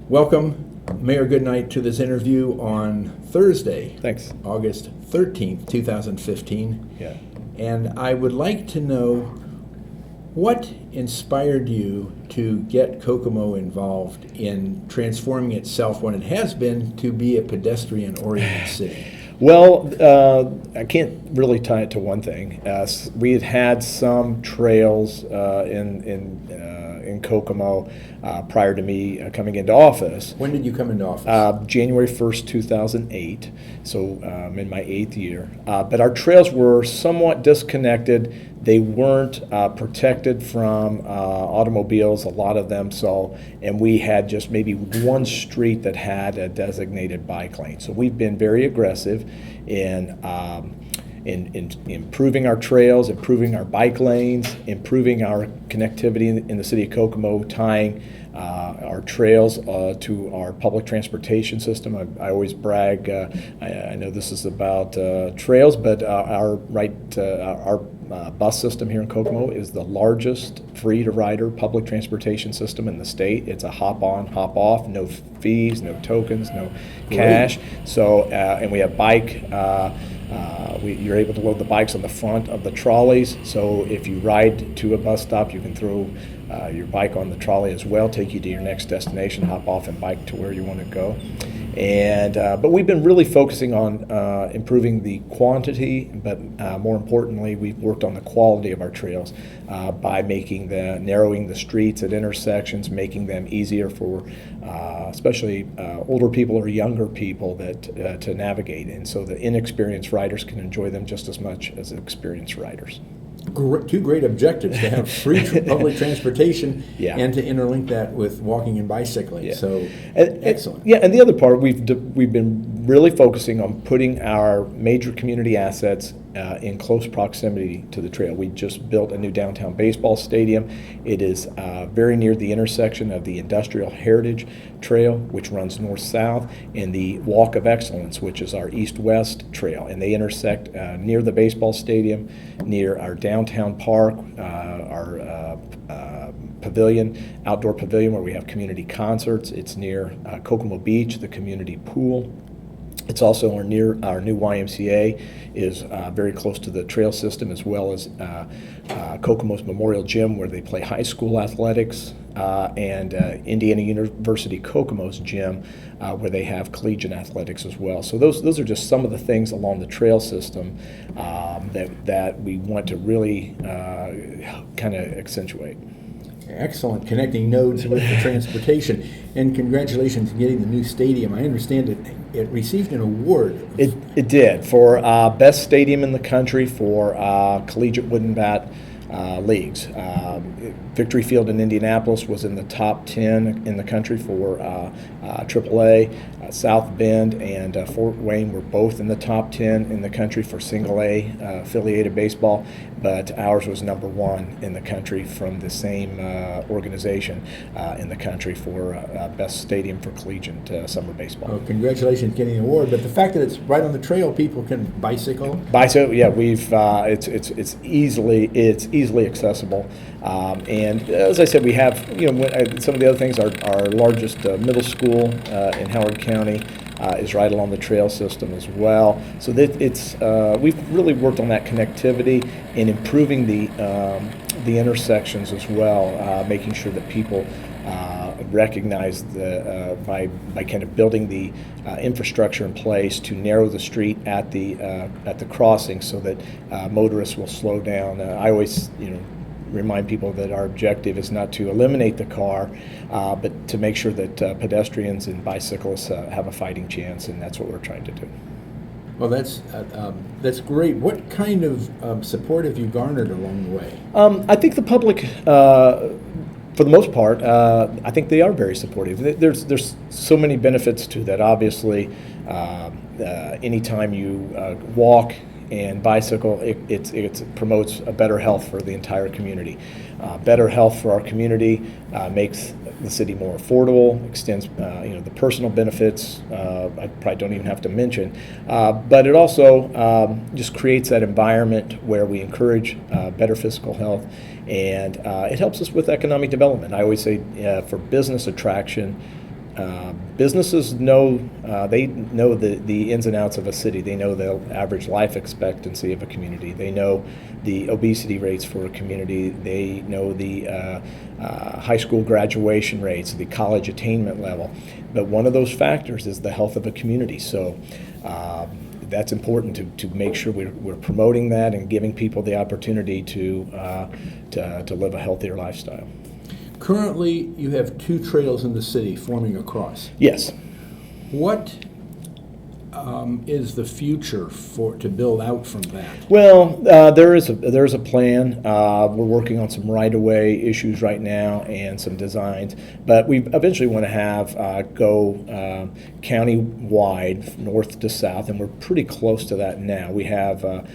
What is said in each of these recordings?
Welcome, Mayor Goodnight, to this interview on Thursday, Thanks. August 13th, 2015. Yeah. And I would like to know what inspired you to get Kokomo involved in transforming itself when it has been to be a pedestrian-oriented city. Well, I can't really tie it to one thing. We had some trails in Kokomo prior to me coming into office. When did you come into office? January 1st, 2008, so I'm in my 8th year. But our trails were somewhat disconnected. They weren't protected from automobiles, a lot of them, and we had just maybe one street that had a designated bike lane. So we've been very aggressive in improving our trails, improving our bike lanes, improving our connectivity in the city of Kokomo, tying our trails to our public transportation system. I always brag. I know this is about trails, but our bus system here in Kokomo is the largest free-to-rider public transportation system in the state. It's a hop-on, hop-off, no fees, no tokens, no cash. So, and we have bike. You're able to load the bikes on the front of the trolleys, so if you ride to a bus stop, you can throw your bike on the trolley as well, take you to your next destination, hop off and bike to where you want to go. And but we've been really focusing on improving the quantity, but more importantly, we've worked on the quality of our trails by narrowing the streets at intersections, making them easier for especially older people or younger people to navigate in, so the inexperienced riders can enjoy them just as much as experienced riders. Two great objectives: to have free public transportation, yeah, and to interlink that with walking and bicycling. Yeah. So, excellent. Yeah, and the other part, we've been really focusing on putting our major community assets in close proximity to the trail. We just built a new downtown baseball stadium. It is very near the intersection of the Industrial Heritage Trail, which runs north-south, and the Walk of Excellence, which is our east-west trail. And they intersect near the baseball stadium, near our downtown park, our pavilion, outdoor pavilion where we have community concerts. It's near Kokomo Beach, the community pool. It's also near our new YMCA is very close to the trail system, as well as Kokomo's Memorial Gym, where they play high school athletics, and Indiana University Kokomo's gym, where they have collegiate athletics as well. So those are just some of the things along the trail system that we want to really kind of accentuate. Excellent, connecting nodes with the transportation. And congratulations on getting the new stadium. I understand it received an award. It did, for best stadium in the country for collegiate wooden bat leagues. Victory Field in Indianapolis was in the top 10 in the country for AAA. South Bend and Fort Wayne were both in the top 10 in the country for single A affiliated baseball, but ours was number 1 in the country from the same organization in the country for best stadium for collegiate summer baseball. Oh, congratulations getting the award! But the fact that it's right on the trail, people can bicycle. Bicycle, yeah. We've it's easily accessible, and as I said, we have some of the other things. Our largest middle school in Howard County is right along the trail system as well. So that we've really worked on that connectivity and improving the intersections as well, making sure that people recognize by kind of building the infrastructure in place to narrow the street at the crossing, so that motorists will slow down. I always remind people that our objective is not to eliminate the car, but to make sure that pedestrians and bicyclists have a fighting chance, and that's what we're trying to do. Well, that's great. What kind of support have you garnered along the way? I think the public, for the most part, I think they are very supportive. There's so many benefits to that. Obviously, anytime you walk and bicycle, it promotes a better health for the entire community. Better health for our community makes the city more affordable, extends the personal benefits. I probably don't even have to mention, but it also just creates that environment where we encourage better physical health, and it helps us with economic development. I always say for business attraction, Businesses know, they know the ins and outs of a city. They know the average life expectancy of a community. They know the obesity rates for a community. They know the high school graduation rates, the college attainment level. But one of those factors is the health of a community. So that's important to make sure we're promoting that and giving people the opportunity to live a healthier lifestyle. Currently, you have 2 trails in the city forming across. Yes. What is the future to build out from that? Well, there is a plan. We're working on some right-of-way issues right now and some designs, but we eventually want to have go county-wide, north to south, and we're pretty close to that now. We have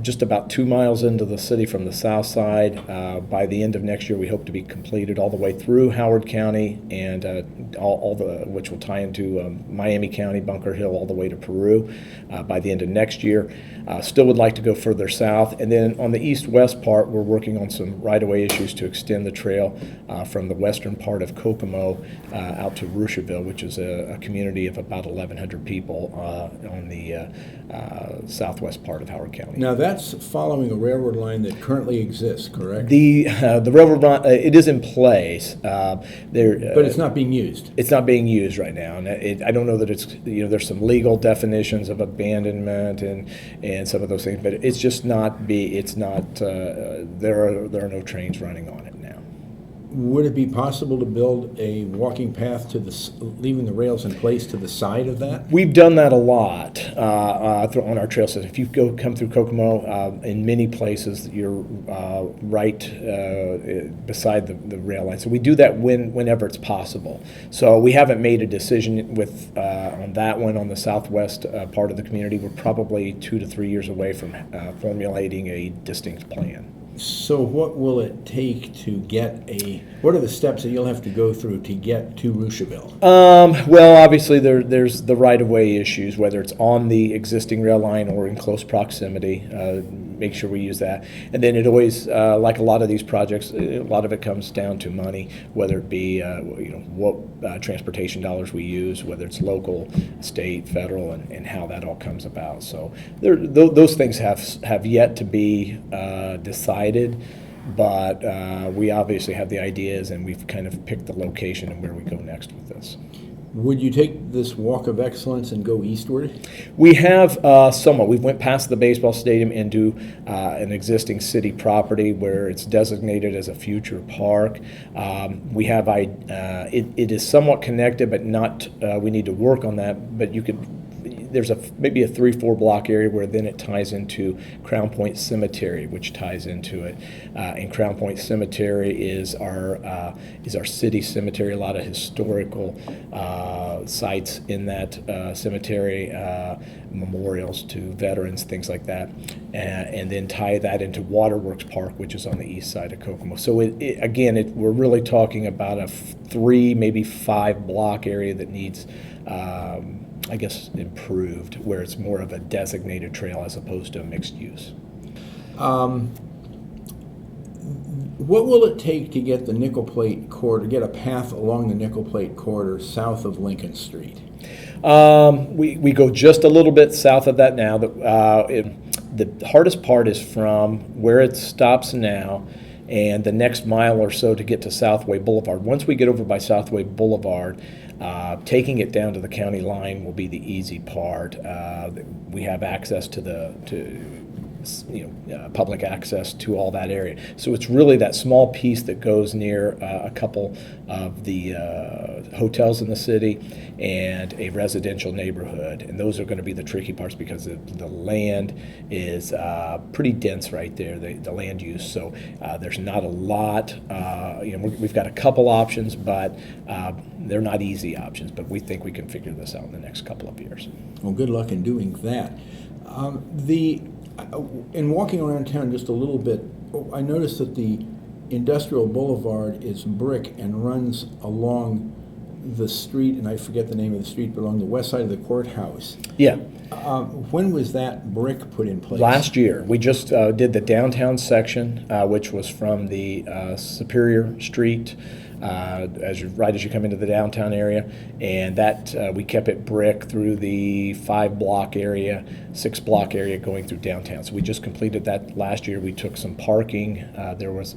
just about 2 miles into the city from the south side. By the end of next year, we hope to be completed all the way through Howard County and which will tie into Miami County, Bunker Hill, all the way to Peru by the end of next year. Still would like to go further south. And then on the east-west part, we're working on some right-of-way issues to extend the trail from the western part of Kokomo out to Rushville, which is a community of about 1,100 people on the southwest part of Howard County. Now, that's following a railroad line that currently exists, correct? The railroad line, it is in place. But it's not being used. It's not being used right now, and I don't know that it's, there's some legal definitions of abandonment and some of those things, but it's just not there are no trains running on it now. Would it be possible to build a walking path to leaving the rails in place to the side of that? We've done that a lot on our trail system. If you come through Kokomo, in many places, you're right beside the rail line. So we do that whenever it's possible. So we haven't made a decision on that one on the southwest part of the community. We're probably 2 to 3 years away from formulating a distinct plan. So what will it take to what are the steps that you'll have to go through to get to Rushville? Well, obviously there's the right-of-way issues, whether it's on the existing rail line or in close proximity. Make sure we use that. And then it always, like a lot of these projects, a lot of it comes down to money, whether it be what transportation dollars we use, whether it's local, state, federal, and how that all comes about. So those things have yet to be decided. But we obviously have the ideas, and we've kind of picked the location and where we go next with this. Would you take this walk of excellence and go eastward? We have somewhat. We went past the baseball stadium into an existing city property where it's designated as a future park. We have it is somewhat connected, but not. We need to work on that. But you could. There's maybe a 3-4 block area where then it ties into Crown Point Cemetery, which ties into it. And Crown Point Cemetery is our city cemetery. A lot of historical sites in that cemetery, memorials to veterans, things like that, and then tie that into Waterworks Park, which is on the east side of Kokomo. So we're really talking about a 3, maybe 5 block area that needs. I guess improved, where it's more of a designated trail as opposed to a mixed use. What will it take to get the nickel plate corridor, get a path along the nickel plate corridor south of Lincoln Street? We go just a little bit south of that now. The hardest part is from where it stops now and the next mile or so to get to Southway Boulevard. Once we get over by Southway Boulevard, taking it down to the county line will be the easy part. We have access to public access to all that area. So it's really that small piece that goes near a couple of the hotels in the city and a residential neighborhood. And those are going to be the tricky parts because the land is pretty dense right there, the land use. So there's not a lot. We've got a couple options, but they're not easy options. But we think we can figure this out in the next couple of years. Well, good luck in doing that. In walking around town just a little bit, I noticed that the Industrial Boulevard is brick and runs along the street, and I forget the name of the street, but along the west side of the courthouse. Yeah. When was that brick put in place? Last year. We just did the downtown section, which was from the Superior Street right as you come into the downtown area, and that we kept it brick through the 5-block area, 6-block area going through downtown. So we just completed that last year. We took some parking. There was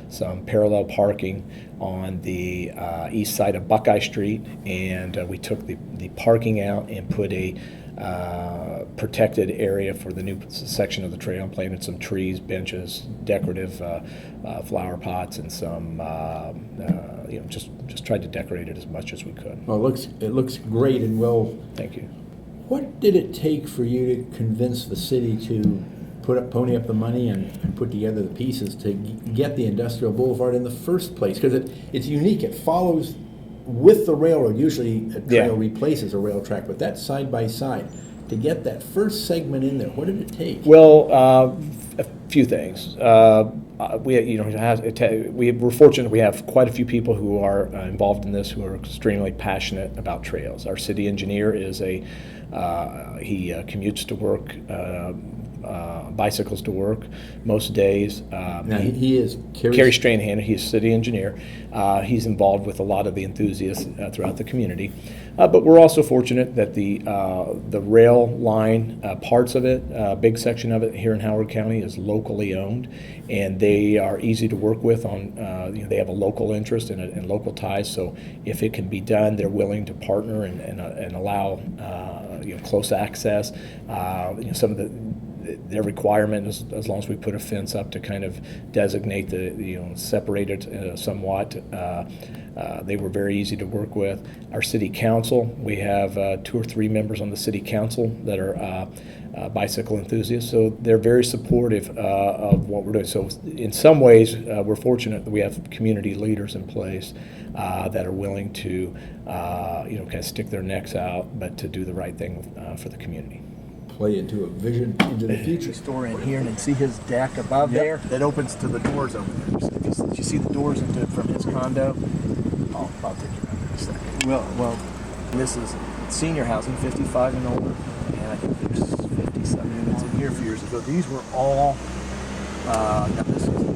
some parallel parking on the east side of Buckeye Street, and we took the parking out and put a protected area for the new section of the trail, planted some trees, benches, decorative flower pots, and some just tried to decorate it as much as we could. Well, it looks great and well. Thank you. What did it take for you to convince the city to pony up the money and put together the pieces to get the industrial boulevard in the first place? Because it's unique. It follows with the railroad. Usually a trail replaces a rail track, but that's side by side. To get that first segment in there, what did it take? Well, a few things. We're fortunate we have quite a few people who are involved in this who are extremely passionate about trails. Our city engineer is he commutes to work, bicycles to work most days. Now he is Kerry Stranahan. He's city engineer. He's involved with a lot of the enthusiasts throughout the community. But we're also fortunate that the rail line parts of it, a big section of it here in Howard County, is locally owned, and they are easy to work with. They have a local interest and local ties. So if it can be done, they're willing to partner and allow close access. Some of their requirement is as long as we put a fence up to kind of designate separate it somewhat. They were very easy to work with. Our city council, we have 2 or 3 members on the city council that are bicycle enthusiasts, so they're very supportive of what we're doing. So in some ways, we're fortunate that we have community leaders in place that are willing to kind of stick their necks out, but to do the right thing for the community. Play into a vision into the future. Store in here and see his deck above there that opens to the doors over there. So if you see the doors from his condo, I'll take you around in a second. Well, this is senior housing, 55 and older, and I think there's 50-some units in here a few years ago. These were all, now this is